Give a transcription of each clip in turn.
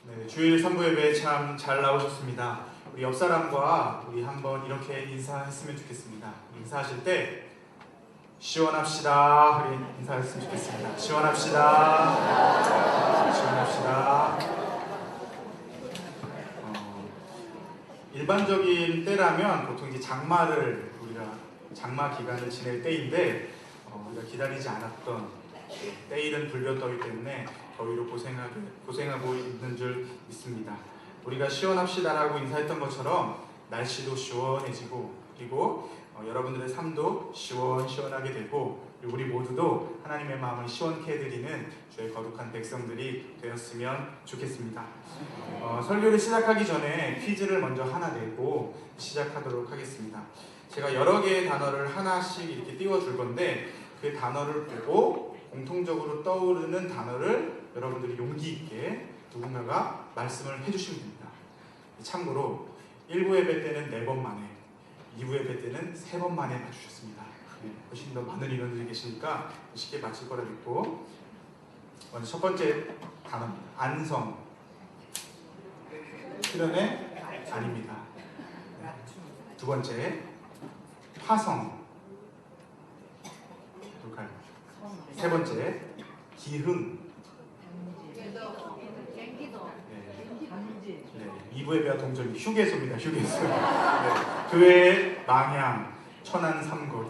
네, 주일 3부 예배 참 잘 나오셨습니다. 우리 옆 사람과 우리 한번 이렇게 인사했으면 좋겠습니다. 인사하실 때 시원합시다. 우리 인사했으면 좋겠습니다. 시원합시다. 시원합시다. 일반적인 때라면 보통 이제 장마를 우리가 장마 기간을 지낼 때인데 우리가 기다리지 않았던 때일은 불볕더위 때문에 더위로 고생하고 있는 줄 믿습니다. 우리가 시원합시다라고 인사했던 것처럼 날씨도 시원해지고 그리고 여러분들의 삶도 시원하게 되고 우리 모두도 하나님의 마음을 시원케 해드리는 주의 거룩한 백성들이 되었으면 좋겠습니다. 설교를 시작하기 전에 퀴즈를 먼저 하나 내고 시작하도록 하겠습니다. 제가 여러 개의 단어를 하나씩 이렇게 띄워줄 건데 그 단어를 보고 공통적으로 떠오르는 단어를 여러분들이 용기 있게 누군가가 말씀을 해주시면 됩니다. 참고로 1부 예배 때는 4번 만에, 2부 예배 때는 3번 만에 맞추셨습니다. 훨씬 더 많은 인원들이 계시니까 쉽게 맞힐 거라 믿고, 먼저 첫 번째 단어입니다. 안성. 수련의 아닙니다. 두 번째 화성. 세 번째 기흥. 네, 2부 예배와 동전 휴게소입니다. 휴게소. 네, 교회 망향, 천안 삼거리,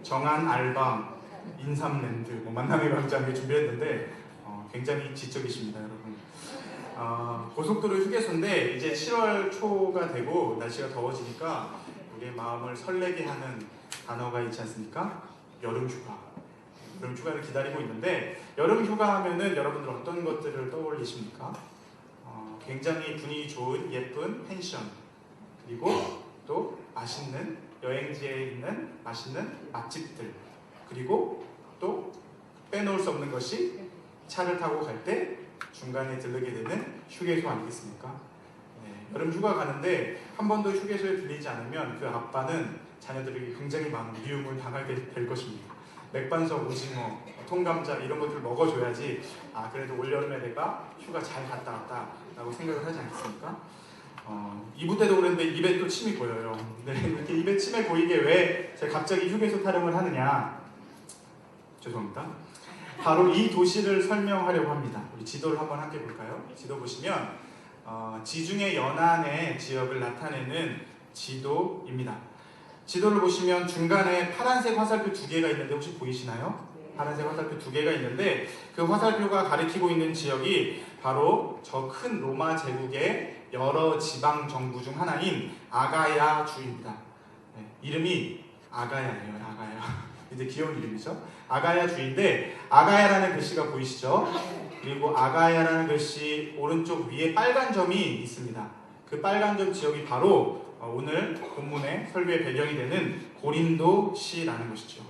정안 알방, 인삼랜드, 만남의 광장 준비했는데 굉장히 지적이십니다, 여러분. 고속도로 휴게소인데 이제 7월 초가 되고 날씨가 더워지니까 우리의 마음을 설레게 하는 단어가 있지 않습니까? 여름휴가. 여름휴가를 기다리고 있는데 여름휴가 하면은 여러분들 어떤 것들을 떠올리십니까? 굉장히 분위기 좋은 예쁜 펜션, 그리고 또 맛있는 여행지에 있는 맛있는 맛집들, 그리고 또 빼놓을 수 없는 것이 차를 타고 갈 때 중간에 들르게 되는 휴게소 아니겠습니까? 네, 여름 휴가 가는데 한 번도 휴게소에 들리지 않으면 그 아빠는 자녀들에게 굉장히 많은 미움을 당하게 될 것입니다. 맥반석, 오징어, 통감자 이런 것들을 먹어줘야지 그래도 올여름에 내가 휴가 잘 갔다 왔다 라고 생각을 하지 않겠습니까? 2부 때도 그랬는데 입에 또 침이 고여요. 네, 이렇게 입에 침이 고이게 왜 제가 갑자기 휴게소 타령을 하느냐, 죄송합니다. 바로 이 도시를 설명하려고 합니다. 우리 지도를 한번 함께 볼까요? 지도 보시면 지중해 연안의 지역을 나타내는 지도입니다. 지도를 보시면 중간에 파란색 화살표 2개가 있는데 혹시 보이시나요? 파란색 화살표 2개가 있는데 그 화살표가 가리키고 있는 지역이 바로 저 큰 로마 제국의 여러 지방 정부 중 하나인 아가야 주입니다. 네, 이름이 아가야예요. 아가야. 이제 귀여운 이름이죠. 아가야 주인데 아가야라는 글씨가 보이시죠? 그리고 아가야라는 글씨 오른쪽 위에 빨간 점이 있습니다. 그 빨간 점 지역이 바로 오늘 본문의 설교의 배경이 되는 고린도시라는 것이죠.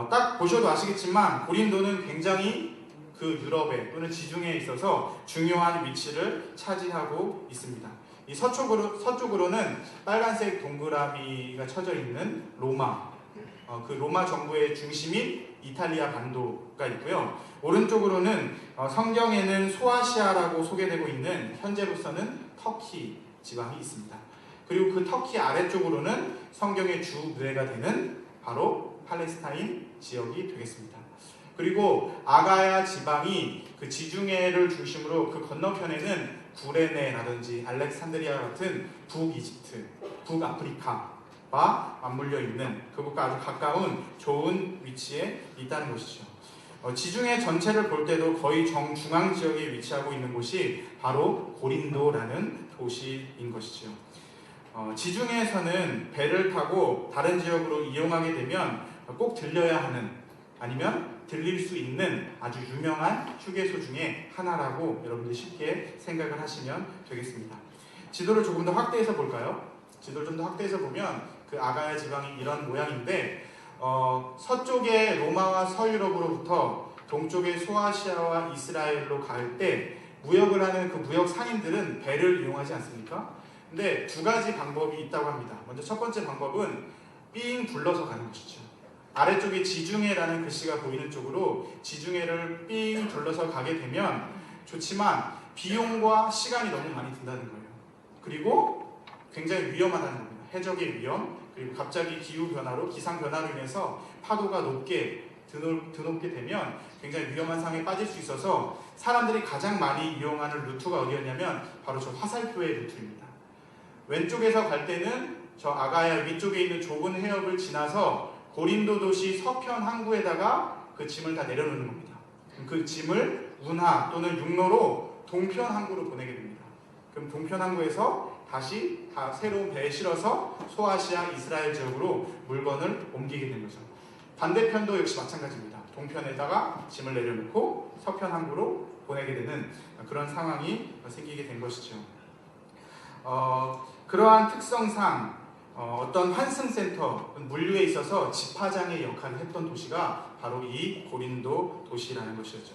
딱 보셔도 아시겠지만 고린도는 굉장히 그 유럽에 또는 지중해에 있어서 중요한 위치를 차지하고 있습니다. 이 서쪽으로는 빨간색 동그라미가 쳐져 있는 로마, 그 로마 정부의 중심인 이탈리아 반도가 있고요. 오른쪽으로는 성경에는 소아시아라고 소개되고 있는 현재로서는 터키 지방이 있습니다. 그리고 그 터키 아래쪽으로는 성경의 주무대가 되는 바로 팔레스타인 지역이 되겠습니다. 그리고 아가야 지방이 그 지중해를 중심으로 그 건너편에는 구레네라든지 알렉산드리아 같은 북이집트, 북아프리카와 맞물려 있는 그곳과 아주 가까운 좋은 위치에 있다는 것이죠. 지중해 전체를 볼 때도 거의 정중앙 지역에 위치하고 있는 곳이 바로 고린도라는 도시인 것이죠. 지중해에서는 배를 타고 다른 지역으로 이용하게 되면 꼭 들려야 하는, 아니면 들릴 수 있는 아주 유명한 휴게소 중에 하나라고 여러분들이 쉽게 생각을 하시면 되겠습니다. 지도를 조금 더 확대해서 볼까요? 지도를 좀 더 확대해서 보면 그 아가야 지방이 이런 모양인데 서쪽의 로마와 서유럽으로부터 동쪽의 소아시아와 이스라엘로 갈 때 무역을 하는 그 무역 상인들은 배를 이용하지 않습니까? 근데 두 가지 방법이 있다고 합니다. 먼저 첫 번째 방법은 삥 둘러서 가는 것이죠. 아래쪽에 지중해라는 글씨가 보이는 쪽으로 지중해를 삥 둘러서 가게 되면 좋지만 비용과 시간이 너무 많이 든다는 거예요. 그리고 굉장히 위험하다는 겁니다. 해적의 위험, 그리고 갑자기 기후변화로, 기상변화로 인해서 파도가 높게 드높게 되면 굉장히 위험한 상황에 빠질 수 있어서 사람들이 가장 많이 이용하는 루트가 어디였냐면 바로 저 화살표의 루트입니다. 왼쪽에서 갈 때는 저 아가야 위쪽에 있는 좁은 해협을 지나서 고린도 도시 서편 항구에다가 그 짐을 다 내려놓는 겁니다. 그 짐을 운하 또는 육로로 동편 항구로 보내게 됩니다. 그럼 동편 항구에서 다시 새로운 배에 실어서 소아시아 이스라엘 지역으로 물건을 옮기게 된 거죠. 반대편도 역시 마찬가지입니다. 동편에다가 짐을 내려놓고 서편 항구로 보내게 되는 그런 상황이 생기게 된 것이죠. 그러한 특성상 어떤 환승센터, 물류에 있어서 집화장의 역할을 했던 도시가 바로 이 고린도 도시라는 것이었죠.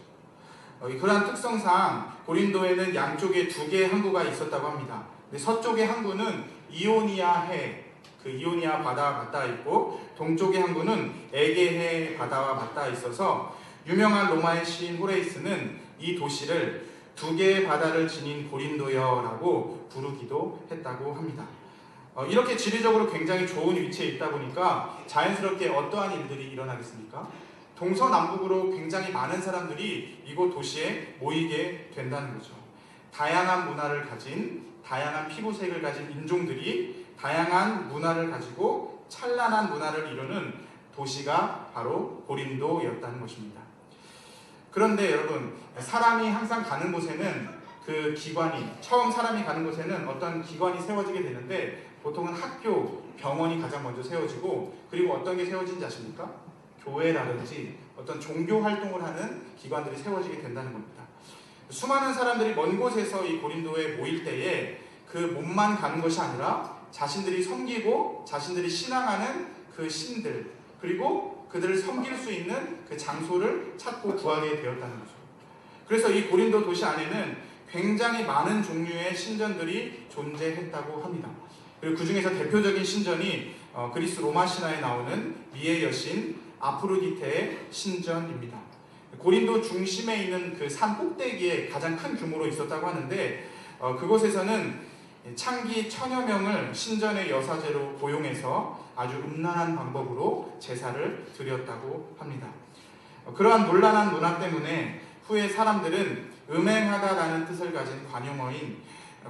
그러한 특성상 고린도에는 양쪽에 2개의 항구가 있었다고 합니다. 근데 서쪽의 항구는 이오니아 해, 그 이오니아 바다와 맞닿아 있고 동쪽의 항구는 에게해 바다와 맞닿아 있어서 유명한 로마의 시인 호레이스는 이 도시를 2개의 바다를 지닌 고린도여라고 부르기도 했다고 합니다. 이렇게 지리적으로 굉장히 좋은 위치에 있다 보니까 자연스럽게 어떠한 일들이 일어나겠습니까? 동서남북으로 굉장히 많은 사람들이 이곳 도시에 모이게 된다는 거죠. 다양한 문화를 가진, 다양한 피부색을 가진 인종들이 다양한 문화를 가지고 찬란한 문화를 이루는 도시가 바로 고린도였다는 것입니다. 그런데 여러분, 사람이 항상 가는 곳에는 그 기관이, 처음 사람이 가는 곳에는 어떤 기관이 세워지게 되는데 보통은 학교, 병원이 가장 먼저 세워지고 그리고 어떤 게 세워진지 아십니까? 교회라든지 어떤 종교 활동을 하는 기관들이 세워지게 된다는 겁니다. 수많은 사람들이 먼 곳에서 이 고린도에 모일 때에 그 몸만 가는 것이 아니라 자신들이 섬기고 자신들이 신앙하는 그 신들, 그리고 그들을 섬길 수 있는 그 장소를 찾고 구하게 되었다는 거죠. 그래서 이 고린도 도시 안에는 굉장히 많은 종류의 신전들이 존재했다고 합니다. 그리고 그 중에서 대표적인 신전이 그리스 로마 신화에 나오는 미의 여신 아프로디테의 신전입니다. 고린도 중심에 있는 그 산 꼭대기에 가장 큰 규모로 있었다고 하는데 그곳에서는 창기 1000여 명을 신전의 여사제로 고용해서 아주 음란한 방법으로 제사를 드렸다고 합니다. 그러한 논란한 문화 때문에 후에 사람들은 음행하다라는 뜻을 가진 관용어인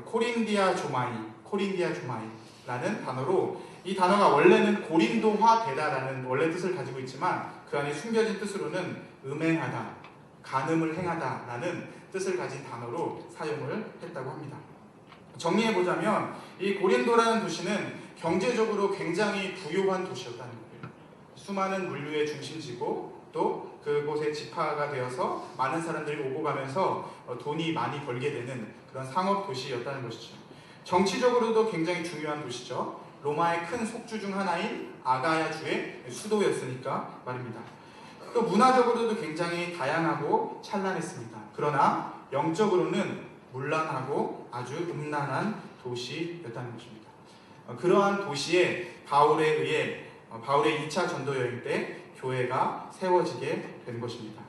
코린디아 조마이라는 단어로, 이 단어가 원래는 고린도화 되다라는 원래 뜻을 가지고 있지만 그 안에 숨겨진 뜻으로는 음행하다, 간음을 행하다라는 뜻을 가진 단어로 사용을 했다고 합니다. 정리해보자면 이 고린도라는 도시는 경제적으로 굉장히 부유한 도시였다는 거예요. 수많은 물류의 중심지고 또 그곳에 집화가 되어서 많은 사람들이 오고 가면서 돈이 많이 벌게 되는 그런 상업 도시였다는 것이죠. 정치적으로도 굉장히 중요한 도시죠. 로마의 큰 속주 중 하나인 아가야주의 수도였으니까 말입니다. 또 문화적으로도 굉장히 다양하고 찬란했습니다. 그러나 영적으로는 문란하고 아주 음란한 도시였다는 것입니다. 그러한 도시에 바울의 2차 전도 여행 때 교회가 세워지게 된 것입니다.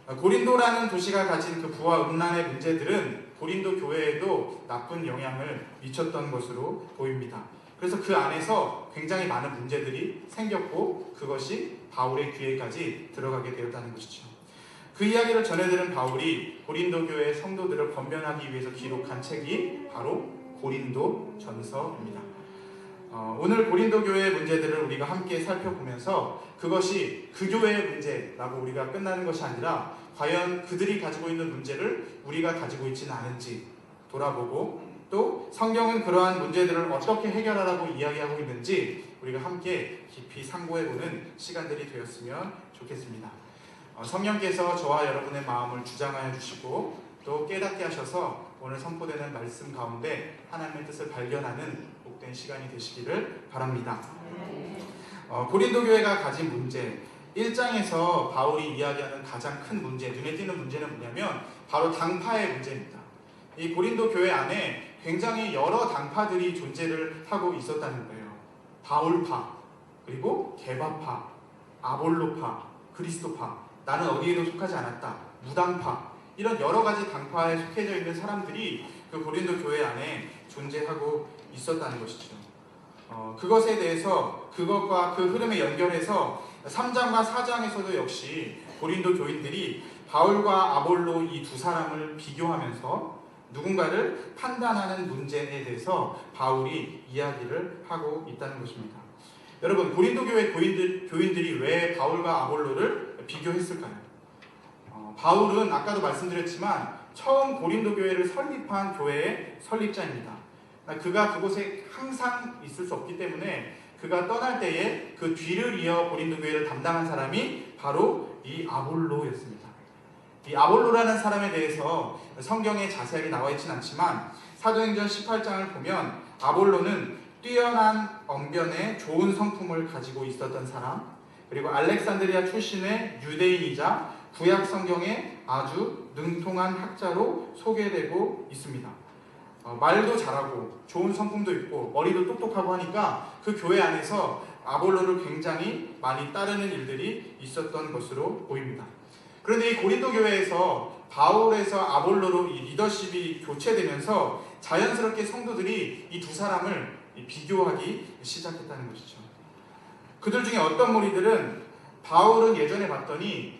고린도라는 도시가 가진 그 부와 음란의 문제들은 고린도 교회에도 나쁜 영향을 미쳤던 것으로 보입니다. 그래서 그 안에서 굉장히 많은 문제들이 생겼고 그것이 바울의 귀에까지 들어가게 되었다는 것이죠. 그 이야기를 전해들은 바울이 고린도 교회 성도들을 권면하기 위해서 기록한 책이 바로 고린도 전서입니다. 오늘 고린도 교회의 문제들을 우리가 함께 살펴보면서 그것이 그 교회의 문제라고 우리가 끝나는 것이 아니라 과연 그들이 가지고 있는 문제를 우리가 가지고 있지는 않은지 돌아보고 또 성경은 그러한 문제들을 어떻게 해결하라고 이야기하고 있는지 우리가 함께 깊이 상고해보는 시간들이 되었으면 좋겠습니다. 성령께서 저와 여러분의 마음을 주장하여 주시고 또 깨닫게 하셔서 오늘 선포되는 말씀 가운데 하나님의 뜻을 발견하는 복된 시간이 되시기를 바랍니다. 고린도 교회가 가진 문제, 1장에서 바울이 이야기하는 가장 큰 문제, 눈에 띄는 문제는 뭐냐면 바로 당파의 문제입니다. 이 고린도 교회 안에 굉장히 여러 당파들이 존재를 하고 있었다는 거예요. 바울파, 그리고 게바파, 아볼로파, 그리스도파, 나는 어디에도 속하지 않았다, 무당파, 이런 여러 가지 당파에 속해져 있는 사람들이 그 고린도 교회 안에 존재하고 있었다는 것이죠. 그것에 대해서 그것과 그 흐름에 연결해서 3장과 4장에서도 역시 고린도 교인들이 바울과 아볼로 이 두 사람을 비교하면서 누군가를 판단하는 문제에 대해서 바울이 이야기를 하고 있다는 것입니다. 여러분, 고린도 교회 교인들이 왜 바울과 아볼로를 비교했을까요? 바울은 아까도 말씀드렸지만 처음 고린도 교회를 설립한 교회의 설립자입니다. 그가 그곳에 항상 있을 수 없기 때문에 그가 떠날 때에 그 뒤를 이어 고린도 교회를 담당한 사람이 바로 이 아볼로였습니다. 이 아볼로라는 사람에 대해서 성경에 자세하게 나와 있지는 않지만 사도행전 18장을 보면 아볼로는 뛰어난 언변에 좋은 성품을 가지고 있었던 사람, 그리고 알렉산드리아 출신의 유대인이자 구약 성경에 아주 능통한 학자로 소개되고 있습니다. 말도 잘하고 좋은 성품도 있고 머리도 똑똑하고 하니까 그 교회 안에서 아볼로를 굉장히 많이 따르는 일들이 있었던 것으로 보입니다. 그런데 이 고린도 교회에서 바울에서 아볼로로 이 리더십이 교체되면서 자연스럽게 성도들이 이 두 사람을 비교하기 시작했다는 것이죠. 그들 중에 어떤 무리들은 바울은 예전에 봤더니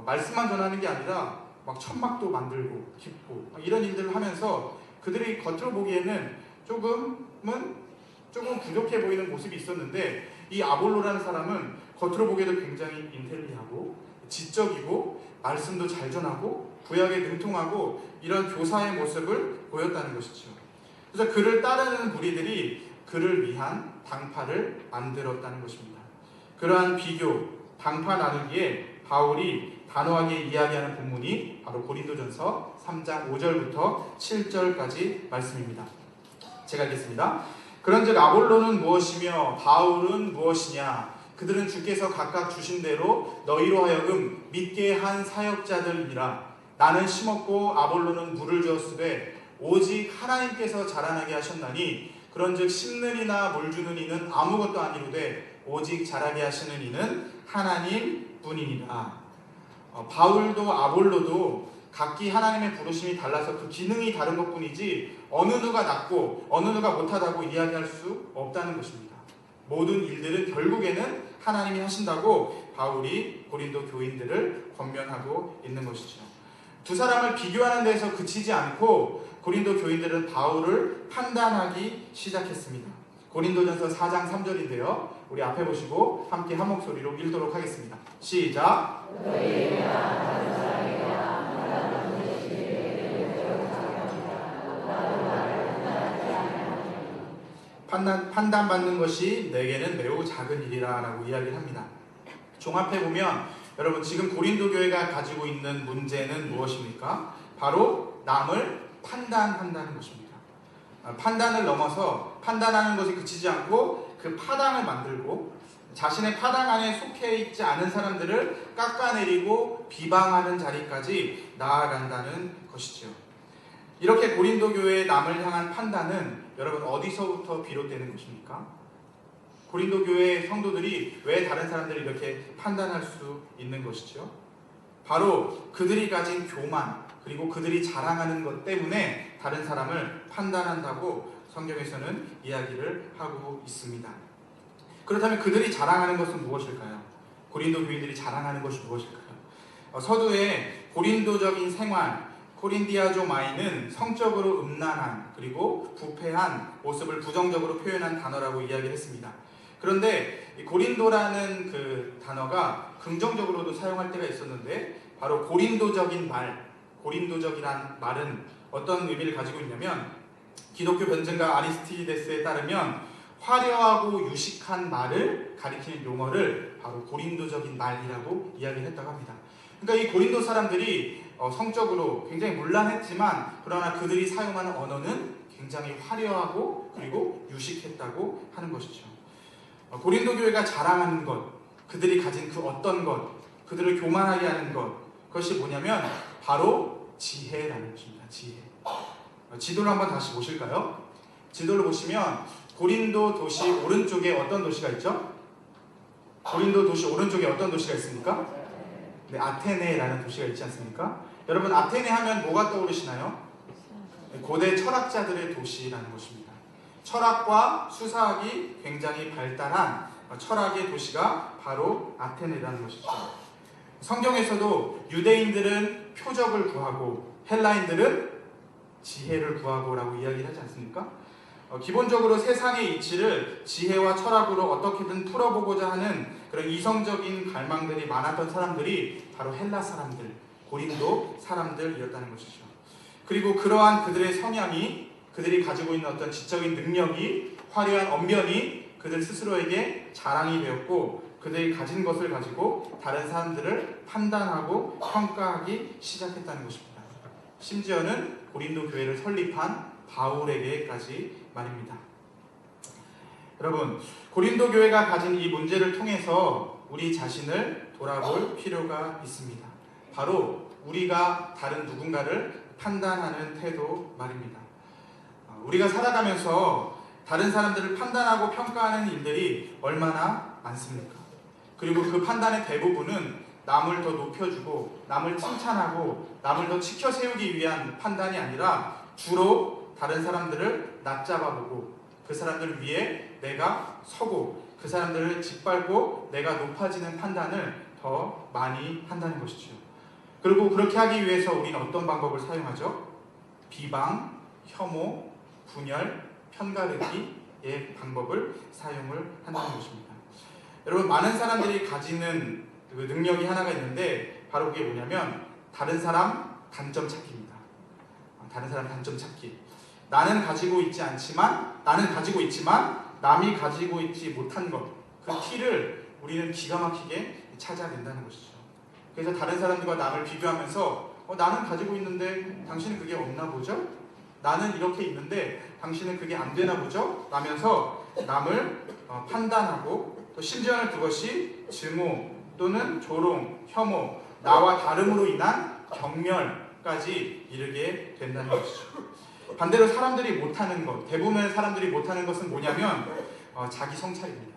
말씀만 전하는 게 아니라 막 천막도 만들고 깃고 이런 일들을 하면서 그들이 겉으로 보기에는 조금 부족해 보이는 모습이 있었는데 이 아볼로라는 사람은 겉으로 보기에도 굉장히 인텔리하고 지적이고 말씀도 잘 전하고 구약에 능통하고 이런 교사의 모습을 보였다는 것이죠. 그래서 그를 따르는 무리들이 그를 위한 당파를 만들었다는 것입니다. 그러한 비교, 당파 나누기에 바울이 단호하게 이야기하는 본문이 바로 고린도전서 3장 5절부터 7절까지 말씀입니다. 제가 읽겠습니다. 그런즉 아볼로는 무엇이며 바울은 무엇이냐? 그들은 주께서 각각 주신 대로 너희로 하여금 믿게 한 사역자들이니라. 나는 심었고 아볼로는 물을 주었으되 오직 하나님께서 자라나게 하셨나니 그런즉 심는 이나 물 주는 이는 아무것도 아니로되 오직 자라게 하시는 이는 하나님 뿐이니라. 바울도 아볼로도 각기 하나님의 부르심이 달라서 그 기능이 다른 것뿐이지 어느 누가 낫고 어느 누가 못하다고 이야기할 수 없다는 것입니다. 모든 일들은 결국에는 하나님이 하신다고 바울이 고린도 교인들을 권면하고 있는 것이죠. 두 사람을 비교하는 데서 그치지 않고 고린도 교인들은 바울을 판단하기 시작했습니다. 고린도전서 4장 3절인데요. 우리 앞에 보시고 함께 한 목소리로 읽도록 하겠습니다. 시작! 판단받는 것이 내게는 매우 작은 일이라 라고 이야기를 합니다. 종합해보면 여러분 지금 고린도 교회가 가지고 있는 문제는 무엇입니까? 바로 남을 판단한다는 것입니다. 판단을 넘어서 판단하는 것에 그치지 않고 그 파당을 만들고 자신의 파당 안에 속해 있지 않은 사람들을 깎아내리고 비방하는 자리까지 나아간다는 것이죠. 이렇게 고린도 교회의 남을 향한 판단은 여러분 어디서부터 비롯되는 것입니까? 고린도 교회 성도들이 왜 다른 사람들을 이렇게 판단할 수 있는 것이죠? 바로 그들이 가진 교만 그리고 그들이 자랑하는 것 때문에 다른 사람을 판단한다고 성경에서는 이야기를 하고 있습니다. 그렇다면 그들이 자랑하는 것은 무엇일까요? 고린도 교인들이 자랑하는 것이 무엇일까요? 서두에 고린도적인 생활, 코린디아조마이는 성적으로 음란한 그리고 부패한 모습을 부정적으로 표현한 단어라고 이야기를 했습니다. 그런데 고린도라는 그 단어가 긍정적으로도 사용할 때가 있었는데 바로 고린도적인 말, 고린도적이란 말은 어떤 의미를 가지고 있냐면 기독교 변증가 아리스티데스에 따르면 화려하고 유식한 말을 가리키는 용어를 바로 고린도적인 말이라고 이야기를 했다고 합니다. 그러니까 이 고린도 사람들이 성적으로 굉장히 문란했지만 그러나 그들이 사용하는 언어는 굉장히 화려하고 그리고 유식했다고 하는 것이죠. 고린도 교회가 자랑하는 것, 그들이 가진 그 어떤 것, 그들을 교만하게 하는 것, 그것이 뭐냐면 바로 지혜라는 것입니다. 지혜. 지도를 한번 다시 보실까요? 지도를 보시면 고린도 도시 오른쪽에 어떤 도시가 있죠? 고린도 도시 오른쪽에 어떤 도시가 있습니까? 네, 아테네라는 도시가 있지 않습니까? 여러분 아테네 하면 뭐가 떠오르시나요? 고대 철학자들의 도시라는 것입니다. 철학과 수사학이 굉장히 발달한 철학의 도시가 바로 아테네라는 것이죠. 성경에서도 유대인들은 표적을 구하고 헬라인들은 지혜를 구하고 라고 이야기를 하지 않습니까? 기본적으로 세상의 이치를 지혜와 철학으로 어떻게든 풀어보고자 하는 그런 이성적인 갈망들이 많았던 사람들이 바로 헬라 사람들, 고린도 사람들이었다는 것이죠. 그리고 그러한 그들의 성향이, 그들이 가지고 있는 어떤 지적인 능력이, 화려한 언변이 그들 스스로에게 자랑이 되었고, 그들이 가진 것을 가지고 다른 사람들을 판단하고 평가하기 시작했다는 것입니다. 심지어는 고린도 교회를 설립한 바울에게까지 말입니다. 여러분, 고린도 교회가 가진 이 문제를 통해서 우리 자신을 돌아볼 필요가 있습니다. 바로 우리가 다른 누군가를 판단하는 태도 말입니다. 우리가 살아가면서 다른 사람들을 판단하고 평가하는 일들이 얼마나 많습니까? 그리고 그 판단의 대부분은 남을 더 높여주고 남을 칭찬하고 남을 더 치켜 세우기 위한 판단이 아니라 주로 다른 사람들을 낮잡아보고 그 사람들 위에 내가 서고 그 사람들을 짓밟고 내가 높아지는 판단을 더 많이 한다는 것이죠. 그리고 그렇게 하기 위해서 우리는 어떤 방법을 사용하죠? 비방, 혐오, 분열, 편가르기의 방법을 사용을 한다는 것입니다. 여러분, 많은 사람들이 가지는 그 능력이 하나가 있는데 바로 그게 뭐냐면 다른 사람 단점 찾기입니다. 다른 사람 단점 찾기. 나는 가지고 있지만 남이 가지고 있지 못한 것, 그 티를 우리는 기가 막히게 찾아낸다는 것이죠. 그래서 다른 사람들과 남을 비교하면서 나는 가지고 있는데 당신은 그게 없나 보죠? 나는 이렇게 있는데 당신은 그게 안 되나 보죠? 라면서 남을 판단하고 또 심지어는 그것이 증오 또는 조롱, 혐오, 나와 다름으로 인한 경멸까지 이르게 된다는 것이죠. 반대로 사람들이 못하는 것, 대부분의 사람들이 못하는 것은 뭐냐면 자기 성찰입니다.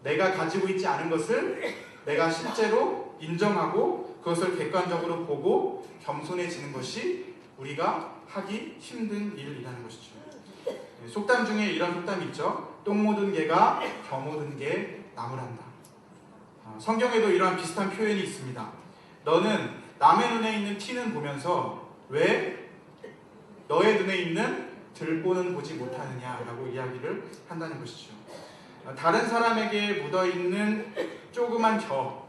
내가 가지고 있지 않은 것을 내가 실제로 인정하고 그것을 객관적으로 보고 겸손해지는 것이 우리가 하기 힘든 일이라는 것이죠. 속담 중에 이런 속담이 있죠. 똥 묻은 개가 겨 묻은 개 나무란다. 성경에도 이러한 비슷한 표현이 있습니다. 너는 남의 눈에 있는 티는 보면서 왜 너의 눈에 있는 들보는 보지 못하느냐라고 이야기를 한다는 것이죠. 다른 사람에게 묻어있는 조그만 겨,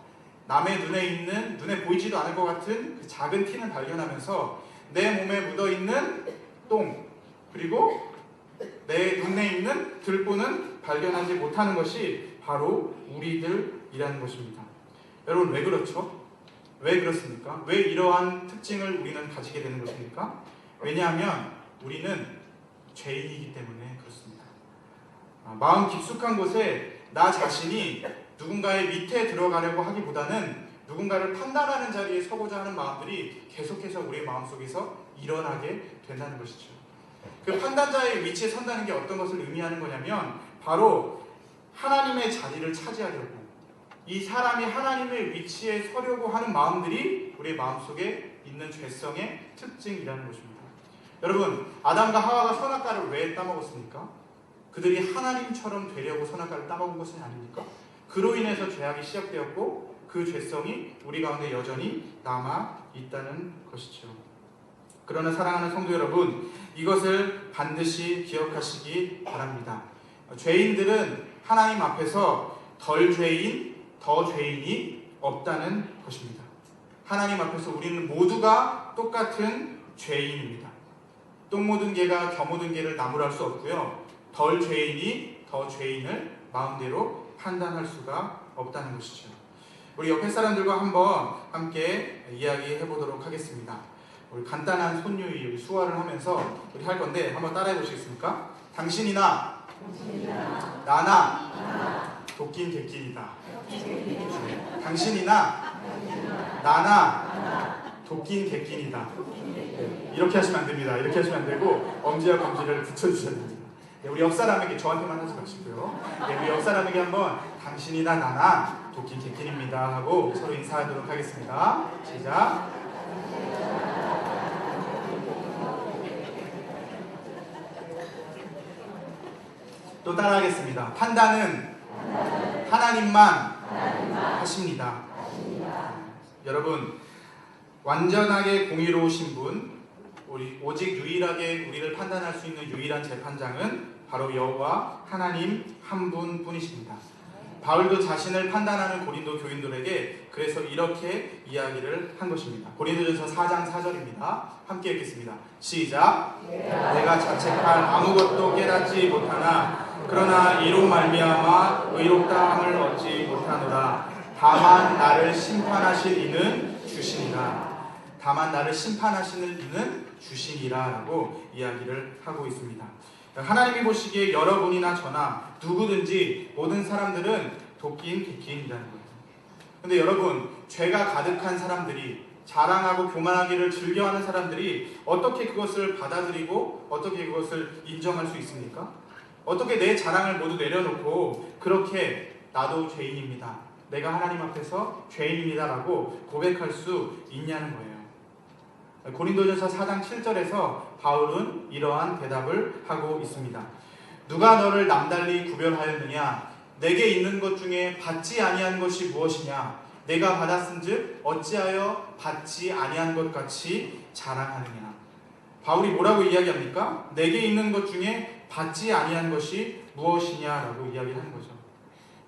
남의 눈에 보이지도 않을 것 같은 그 작은 티는 발견하면서 내 몸에 묻어있는 똥, 그리고 내 눈에 있는 들보는 발견하지 못하는 것이 바로 우리들이라는 것입니다. 여러분, 왜 그렇죠? 왜 그렇습니까? 왜 이러한 특징을 우리는 가지게 되는 것입니까? 왜냐하면 우리는 죄인이기 때문에 그렇습니다. 마음 깊숙한 곳에 나 자신이 누군가의 밑에 들어가려고 하기보다는 누군가를 판단하는 자리에 서고자 하는 마음들이 계속해서 우리의 마음속에서 일어나게 된다는 것이죠. 그 판단자의 위치에 선다는 게 어떤 것을 의미하는 거냐면 바로 하나님의 자리를 차지하려고 이 사람이 하나님의 위치에 서려고 하는 마음들이 우리의 마음속에 있는 죄성의 특징이라는 것입니다. 여러분, 아담과 하와가 선악과를 왜 따먹었습니까? 그들이 하나님처럼 되려고 선악과를 따먹은 것은 아닙니까? 그로 인해서 죄악이 시작되었고 그 죄성이 우리 가운데 여전히 남아 있다는 것이죠. 그러나 사랑하는 성도 여러분, 이것을 반드시 기억하시기 바랍니다. 죄인들은 하나님 앞에서 덜 죄인, 더 죄인이 없다는 것입니다. 하나님 앞에서 우리는 모두가 똑같은 죄인입니다. 똥 묻은 개가 겨 묻은 개를 나무랄 수 없고요. 덜 죄인이 더 죄인을 마음대로 판단할 수가 없다는 것이죠. 우리 옆에 사람들과 한번 함께 이야기해 보도록 하겠습니다. 우리 간단한 손유희 우리 수화를 하면서 우리 할 건데 한번 따라해 보시겠습니까? 당신이나 나나 도끼인 객끼이다. 당신이나 나나 도끼인 객끼이다. 이렇게 하시면 안 됩니다. 이렇게 하시면 안 되고 엄지와 검지를 붙여주셔야 됩니다. 네, 우리 옆 사람에게 저한테만 하지 마시고요. 네, 우리 옆 사람에게 한번 당신이나 나나 도끼인 객끼입니다 하고 서로 인사하도록 하겠습니다. 시작. 또 따라하겠습니다. 판단은 하나님만 하십니다. 여러분, 완전하게 공의로우신 분, 오직 유일하게 우리를 판단할 수 있는 유일한 재판장은 바로 여호와 하나님 한 분뿐이십니다. 바울도 자신을 판단하는 고린도 교인들에게 그래서 이렇게 이야기를 한 것입니다. 고린도전서 4장 4절입니다. 함께 읽겠습니다. 시작. 내가 자책할 아무것도 깨닫지 못하나 그러나 이로 말미암아 의롭다함을 얻지 못하노라. 다만 나를 심판하실 이는 주시니라. 다만 나를 심판하시는 이는 주시니라 라고 이야기를 하고 있습니다. 하나님이 보시기에 여러분이나 저나 누구든지 모든 사람들은 도끼인 객기인이라는 거예요. 근데 여러분, 죄가 가득한 사람들이, 자랑하고 교만하기를 즐겨하는 사람들이 어떻게 그것을 받아들이고 어떻게 그것을 인정할 수 있습니까? 어떻게 내 자랑을 모두 내려놓고 그렇게 나도 죄인입니다, 내가 하나님 앞에서 죄인입니다 라고 고백할 수 있냐는 거예요. 고린도전서 4장 7절에서 바울은 이러한 대답을 하고 있습니다. 누가 너를 남달리 구별하였느냐? 내게 있는 것 중에 받지 아니한 것이 무엇이냐? 내가 받았은즉 어찌하여 받지 아니한 것 같이 자랑하느냐? 바울이 뭐라고 이야기합니까? 내게 있는 것 중에 받지 아니한 것이 무엇이냐라고 이야기하는 거죠.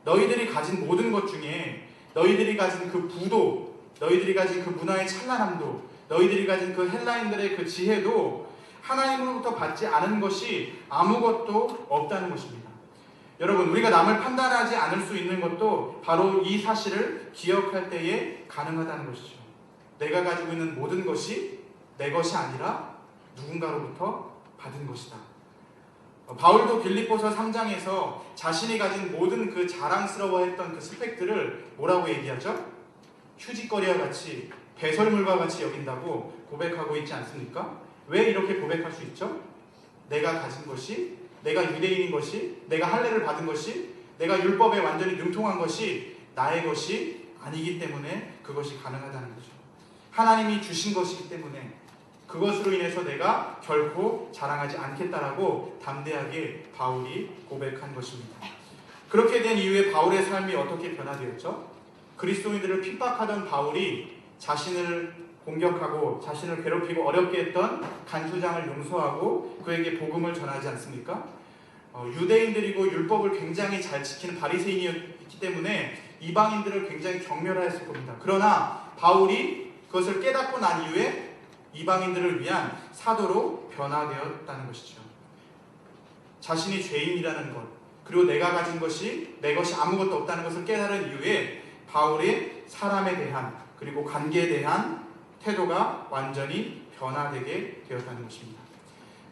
너희들이 가진 모든 것 중에 너희들이 가진 그 부도, 너희들이 가진 그 문화의 찬란함도, 너희들이 가진 그 헬라인들의 그 지혜도 하나님으로부터 받지 않은 것이 아무것도 없다는 것입니다. 여러분, 우리가 남을 판단하지 않을 수 있는 것도 바로 이 사실을 기억할 때에 가능하다는 것이죠. 내가 가지고 있는 모든 것이 내 것이 아니라 누군가로부터 받은 것이다. 바울도 빌립보서 3장에서 자신이 가진 모든 그 자랑스러워했던 그 스펙들을 뭐라고 얘기하죠? 휴지거리와 같이, 배설물과 같이 여긴다고 고백하고 있지 않습니까? 왜 이렇게 고백할 수 있죠? 내가 가진 것이, 내가 유대인인 것이, 내가 할례를 받은 것이, 내가 율법에 완전히 능통한 것이 나의 것이 아니기 때문에 그것이 가능하다는 거죠. 하나님이 주신 것이기 때문에 그것으로 인해서 내가 결코 자랑하지 않겠다라고 담대하게 바울이 고백한 것입니다. 그렇게 된 이후에 바울의 삶이 어떻게 변화되었죠? 그리스도인들을 핍박하던 바울이 자신을 공격하고 자신을 괴롭히고 어렵게 했던 간수장을 용서하고 그에게 복음을 전하지 않습니까? 유대인들이고 율법을 굉장히 잘 지키는 바리새인이었기 때문에 이방인들을 굉장히 경멸하였을 겁니다. 그러나 바울이 그것을 깨닫고 난 이후에 이방인들을 위한 사도로 변화되었다는 것이죠. 자신이 죄인이라는 것, 그리고 내가 가진 것이 내 것이 아무것도 없다는 것을 깨달은 이후에 바울의 사람에 대한 그리고 관계에 대한 태도가 완전히 변화되게 되었다는 것입니다.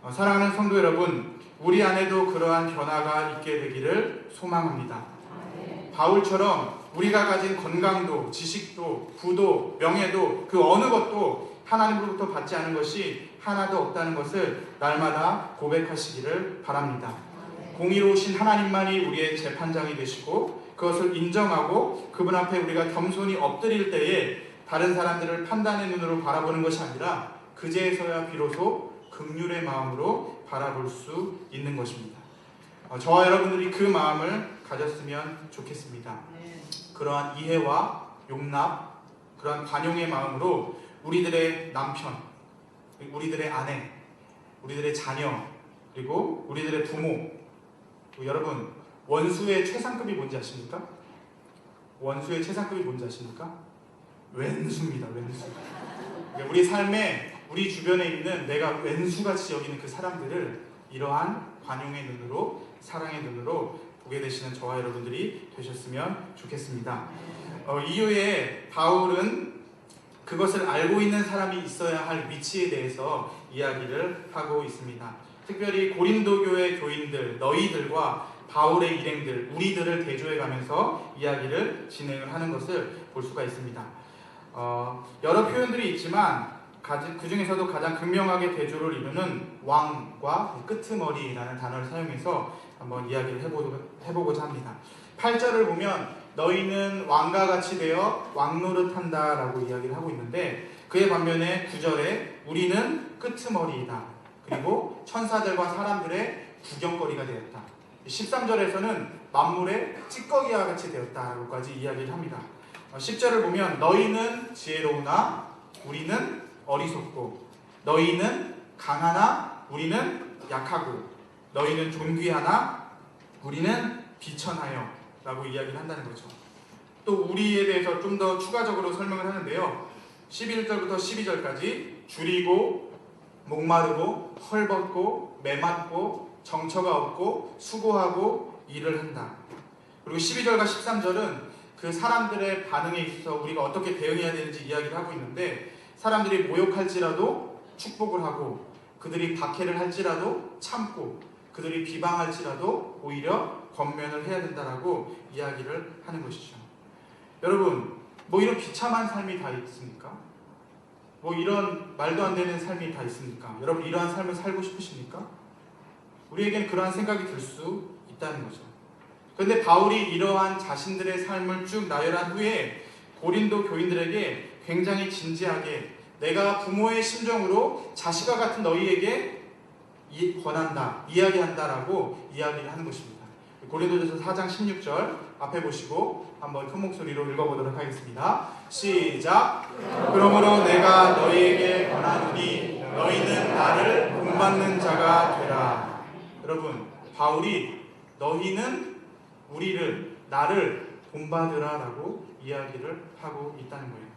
사랑하는 성도 여러분, 우리 안에도 그러한 변화가 있게 되기를 소망합니다. 바울처럼 우리가 가진 건강도, 지식도, 부도, 명예도 그 어느 것도 하나님으로부터 받지 않은 것이 하나도 없다는 것을 날마다 고백하시기를 바랍니다. 공의로우신 하나님만이 우리의 재판장이 되시고 그것을 인정하고 그분 앞에 우리가 겸손히 엎드릴 때에 다른 사람들을 판단의 눈으로 바라보는 것이 아니라 그제서야 비로소 긍휼의 마음으로 바라볼 수 있는 것입니다. 저와 여러분들이 그 마음을 가졌으면 좋겠습니다. 그러한 이해와 용납, 그러한 관용의 마음으로 우리들의 남편, 우리들의 아내, 우리들의 자녀, 그리고 우리들의 부모, 여러분, 원수의 최상급이 뭔지 아십니까? 원수의 최상급이 뭔지 아십니까? 왼수입니다. 왼수. 우리 삶에, 우리 주변에 있는 내가 왼수같이 여기는 그 사람들을 이러한 관용의 눈으로, 사랑의 눈으로 보게 되시는 저와 여러분들이 되셨으면 좋겠습니다. 이후에 바울은 그것을 알고 있는 사람이 있어야 할 위치에 대해서 이야기를 하고 있습니다. 특별히 고린도 교회 교인들, 너희들과 바울의 일행들, 우리들을 대조해 가면서 이야기를 진행을 하는 것을 볼 수가 있습니다. 여러 표현들이 있지만 그 중에서도 가장 극명하게 대조를 이루는 왕과 끄트머리라는 단어를 사용해서 한번 이야기를 해보고자 합니다. 8절을 보면 너희는 왕과 같이 되어 왕노릇한다 라고 이야기를 하고 있는데 그의 반면에 9절에 우리는 끄트머리이다. 그리고 천사들과 사람들의 구경거리가 되었다. 13절에서는 만물의 찌꺼기와 같이 되었다라고까지 이야기를 합니다. 10절을 보면 너희는 지혜로우나 우리는 어리석고 너희는 강하나 우리는 약하고 너희는 존귀하나 우리는 비천하여 라고 이야기를 한다는 거죠. 또 우리에 대해서 좀 더 추가적으로 설명을 하는데요. 11절부터 12절까지 줄이고 목마르고 헐벗고 메맞고 정처가 없고 수고하고 일을 한다. 그리고 12절과 13절은 그 사람들의 반응에 있어서 우리가 어떻게 대응해야 되는지 이야기를 하고 있는데 사람들이 모욕할지라도 축복을 하고 그들이 박해를 할지라도 참고 그들이 비방할지라도 오히려 권면을 해야 된다라고 이야기를 하는 것이죠. 여러분, 뭐 이런 비참한 삶이 다 있습니까? 뭐 이런 말도 안 되는 삶이 다 있습니까? 여러분 이러한 삶을 살고 싶으십니까? 우리에겐 그러한 생각이 들 수 있다는 거죠. 그런데 바울이 이러한 자신들의 삶을 쭉 나열한 후에 고린도 교인들에게 굉장히 진지하게 내가 부모의 심정으로 자식과 같은 너희에게 권한다, 이야기한다라고 이야기를 하는 것입니다. 고린도전서 4장 16절 앞에 보시고 한번 큰 목소리로 읽어보도록 하겠습니다. 시작! 그러므로 내가 너희에게 권하노니 너희는 나를 본받는 자가 되라. 여러분, 바울이 너희는 우리를, 나를 본받으라 라고 이야기를 하고 있다는 거예요.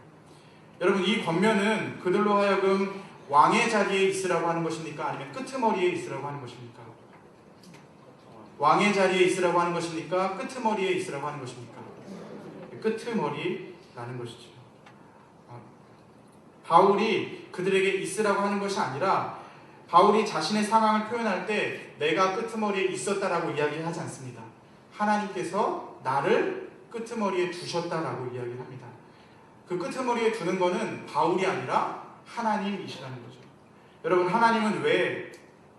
여러분, 이 권면은 그들로 하여금 왕의 자리에 있으라고 하는 것입니까? 아니면 끄트머리에 있으라고 하는 것입니까? 왕의 자리에 있으라고 하는 것입니까? 끄트머리에 있으라고 하는 것입니까? 끄트머리라는 것이죠. 바울이 그들에게 있으라고 하는 것이 아니라 바울이 자신의 상황을 표현할 때 내가 끄트머리에 있었다라고 이야기하지 않습니다. 하나님께서 나를 끄트머리에 두셨다라고 이야기를 합니다. 그 끄트머리에 두는 것은 바울이 아니라 하나님이시라는 거죠. 여러분, 하나님은 왜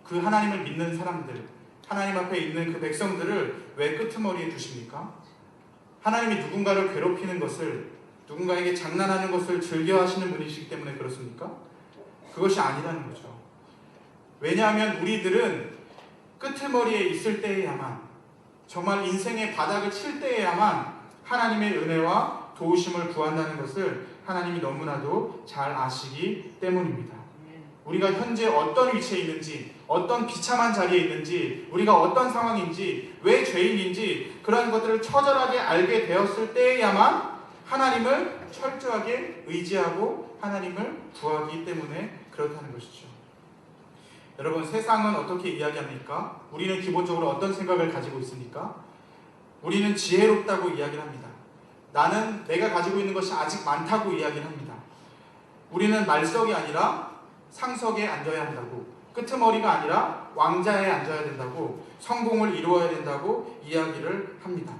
그 하나님을 믿는 사람들, 하나님 앞에 있는 그 백성들을 왜 끄트머리에 두십니까? 하나님이 누군가를 괴롭히는 것을, 누군가에게 장난하는 것을 즐겨 하시는 분이시기 때문에 그렇습니까? 그것이 아니라는 거죠. 왜냐하면 우리들은 끄트머리에 있을 때에야만, 정말 인생의 바닥을 칠 때에야만 하나님의 은혜와 도우심을 구한다는 것을 하나님이 너무나도 잘 아시기 때문입니다. 우리가 현재 어떤 위치에 있는지, 어떤 비참한 자리에 있는지, 우리가 어떤 상황인지, 왜 죄인인지 그런 것들을 처절하게 알게 되었을 때에야만 하나님을 철저하게 의지하고 하나님을 구하기 때문에 그렇다는 것이죠. 여러분, 세상은 어떻게 이야기합니까? 우리는 기본적으로 어떤 생각을 가지고 있습니까? 우리는 지혜롭다고 이야기를 합니다. 나는 내가 가지고 있는 것이 아직 많다고 이야기를 합니다. 우리는 말석이 아니라 상석에 앉아야 한다고, 끄트머리가 아니라 왕자에 앉아야 된다고, 성공을 이루어야 된다고 이야기를 합니다.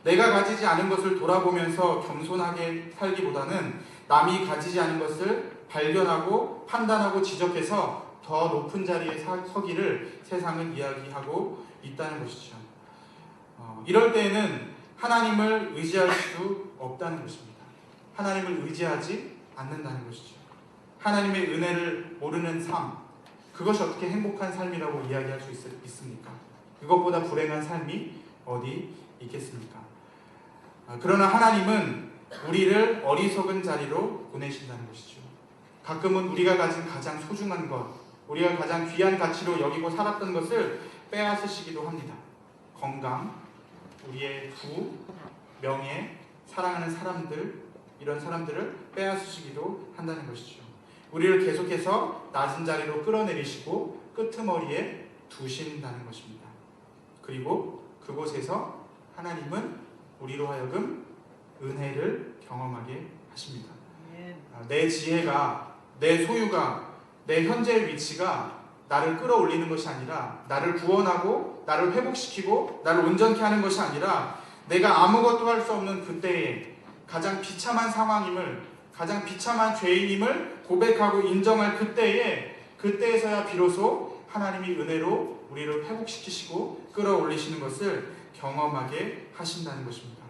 내가 가지지 않은 것을 돌아보면서 겸손하게 살기보다는 남이 가지지 않은 것을 발견하고 판단하고 지적해서 더 높은 자리에 서기를 세상은 이야기하고 있다는 것이죠. 이럴 때에는 하나님을 의지할 수 없다는 것입니다. 하나님을 의지하지 않는다는 것이죠. 하나님의 은혜를 모르는 삶, 그것이 어떻게 행복한 삶이라고 이야기할 수 있습니까? 그것보다 불행한 삶이 어디 있겠습니까? 그러나 하나님은 우리를 어리석은 자리로 보내신다는 것이죠. 가끔은 우리가 가진 가장 소중한 것, 우리가 가장 귀한 가치로 여기고 살았던 것을 빼앗으시기도 합니다. 건강, 우리의 부, 명예, 사랑하는 사람들, 이런 사람들을 빼앗으시기도 한다는 것이죠. 우리를 계속해서 낮은 자리로 끌어내리시고 끄트머리에 두신다는 것입니다. 그리고 그곳에서 하나님은 우리로 하여금 은혜를 경험하게 하십니다. 내 지혜가, 내 소유가, 내 현재의 위치가 나를 끌어올리는 것이 아니라, 나를 구원하고 나를 회복시키고 나를 온전케 하는 것이 아니라, 내가 아무것도 할 수 없는 그때에 가장 비참한 상황임을, 가장 비참한 죄인임을 고백하고 인정할 그때에서야 비로소 하나님이 은혜로 우리를 회복시키시고 끌어올리시는 것을 경험하게 하신다는 것입니다.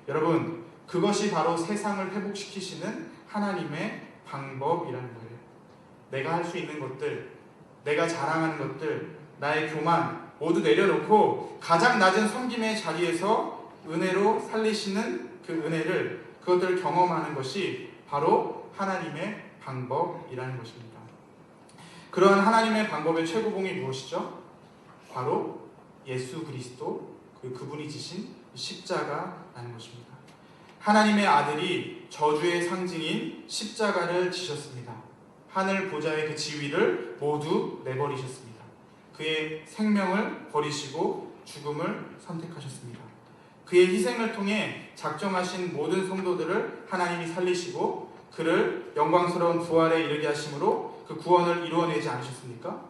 여러분, 그것이 바로 세상을 회복시키시는 하나님의 방법이라는 거예요. 내가 할 수 있는 것들, 내가 자랑하는 것들, 나의 교만 모두 내려놓고 가장 낮은 섬김의 자리에서 은혜로 살리시는 그 은혜를, 그것들을 경험하는 것이 바로 하나님의 방법이라는 것입니다. 그러한 하나님의 방법의 최고봉이 무엇이죠? 바로 예수 그리스도, 그분이 지신 십자가라는 것입니다. 하나님의 아들이 저주의 상징인 십자가를 지셨습니다. 하늘 보좌의 그 지위를 모두 내버리셨습니다. 그의 생명을 버리시고 죽음을 선택하셨습니다. 그의 희생을 통해 작정하신 모든 성도들을 하나님이 살리시고 그를 영광스러운 부활에 이르게 하심으로 그 구원을 이루어내지 않으셨습니까?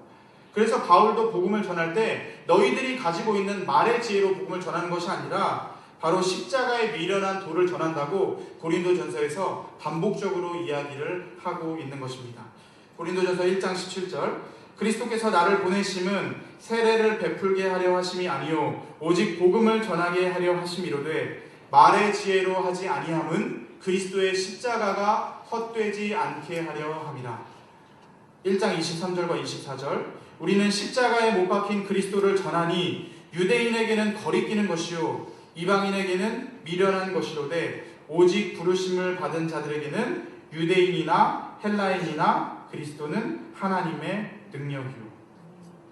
그래서 바울도 복음을 전할 때 너희들이 가지고 있는 말의 지혜로 복음을 전하는 것이 아니라 바로 십자가에 미련한 도를 전한다고 고린도전서에서 반복적으로 이야기를 하고 있는 것입니다. 고린도전서 1장 17절, 그리스도께서 나를 보내심은 세례를 베풀게 하려 하심이 아니요 오직 복음을 전하게 하려 하심이로되 말의 지혜로 하지 아니함은 그리스도의 십자가가 헛되지 않게 하려 함이라. 1장 23절과 24절, 우리는 십자가에 못 박힌 그리스도를 전하니 유대인에게는 거리끼는 것이요 이방인에게는 미련한 것이로되 오직 부르심을 받은 자들에게는 유대인이나 헬라인이나 그리스도는 하나님의 능력이요.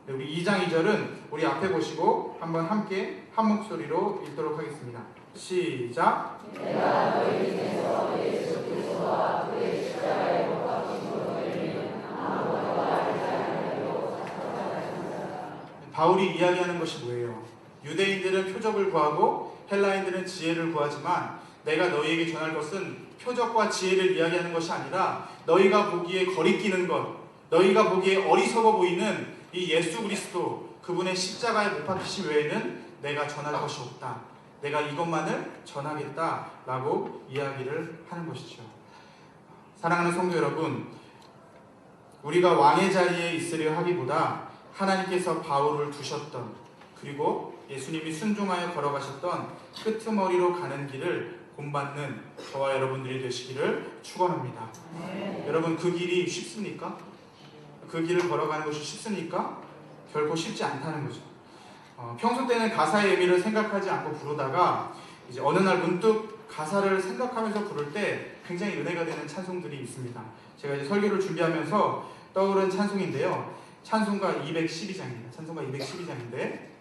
우리 2장 2절은 우리 앞에 보시고 한번 함께 한 목소리로 읽도록 하겠습니다. 시작. 내가 너희 중에서 예수 그리스도와 그의 십자가에 못 박힌 너희는 아무것도 알지 않으려고 작정하였습니다. 바울이 이야기하는 것이 뭐예요? 유대인들은 표적을 구하고 헬라인들은 지혜를 구하지만 내가 너희에게 전할 것은 표적과 지혜를 이야기하는 것이 아니라 너희가 보기에 거리끼는 것, 너희가 보기에 어리석어 보이는 이 예수 그리스도, 그분의 십자가에 못 박히심 외에는 내가 전할 것이 없다. 내가 이것만을 전하겠다라고 이야기를 하는 것이죠. 사랑하는 성도 여러분, 우리가 왕의 자리에 있으려 하기보다 하나님께서 바울을 두셨던, 그리고 예수님이 순종하여 걸어가셨던 끄트머리로 가는 길을 본받는 저와 여러분들이 되시기를 축원합니다. 여러분, 그 길이 쉽습니까? 그 길을 걸어가는 것이 쉽습니까? 결코 쉽지 않다는 거죠. 평소 때는 가사의 의미를 생각하지 않고 부르다가 이제 어느 날 문득 가사를 생각하면서 부를 때 굉장히 은혜가 되는 찬송들이 있습니다. 제가 이제 설교를 준비하면서 떠오른 찬송인데요. 찬송가 212장입니다. 찬송가 212장인데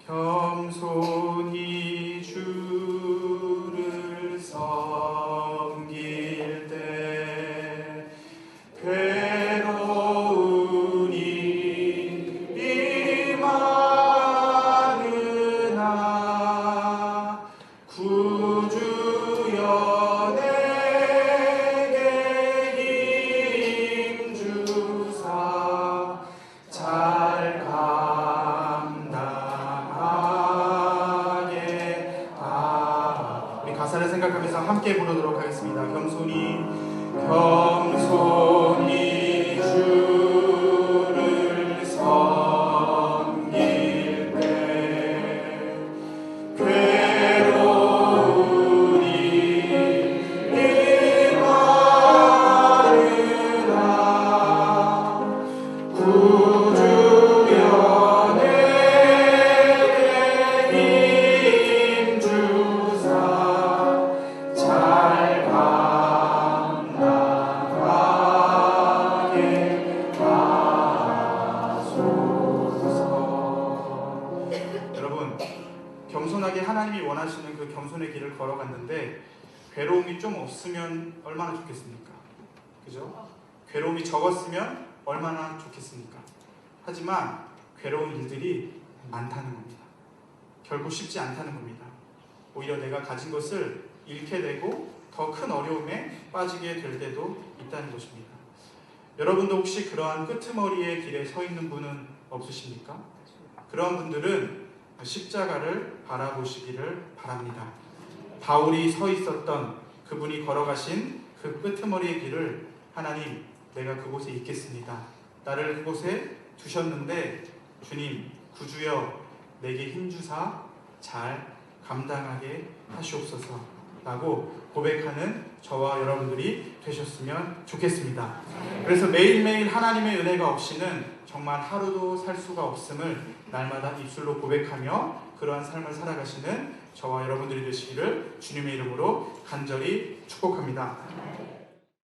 겸손히 주를 섬길 때 괴로운 일이 많으나 구주여 내게 힘 주사 잘 가사를 생각하면서 함께 부르도록 하겠습니다. 겸손히 주를 섬길 때 괴로운 일이 많으나 구주여 내게 힘 주사 잘 감당하게 하소서. 여러분, 겸손하게 하나님이 원하시는 그 겸손의 길을 걸어갔는데 괴로움이 좀 없으면 얼마나 좋겠습니까? 그죠? 괴로움이 적었으면 얼마나 좋겠습니까? 하지만 괴로운 일들이 많다는 겁니다. 결코 쉽지 않다는 겁니다. 오히려 내가 가진 것을 잃게 되고 더 큰 어려움에 빠지게 될 때도 있다는 것입니다. 여러분도 혹시 그러한 끄트머리의 길에 서 있는 분은 없으십니까? 그런 분들은 십자가를 바라보시기를 바랍니다. 바울이 서 있었던, 그분이 걸어가신 그 끄트머리의 길을 하나님, 내가 그곳에 있겠습니다. 나를 그곳에 두셨는데 주님, 구주여 내게 힘주사 잘 감당하게 하시옵소서. 라고 고백하는 저와 여러분들이 되셨으면 좋겠습니다. 그래서 매일매일 하나님의 은혜가 없이는 정말 하루도 살 수가 없음을 날마다 입술로 고백하며 그러한 삶을 살아가시는 저와 여러분들이 되시기를 주님의 이름으로 간절히 축복합니다.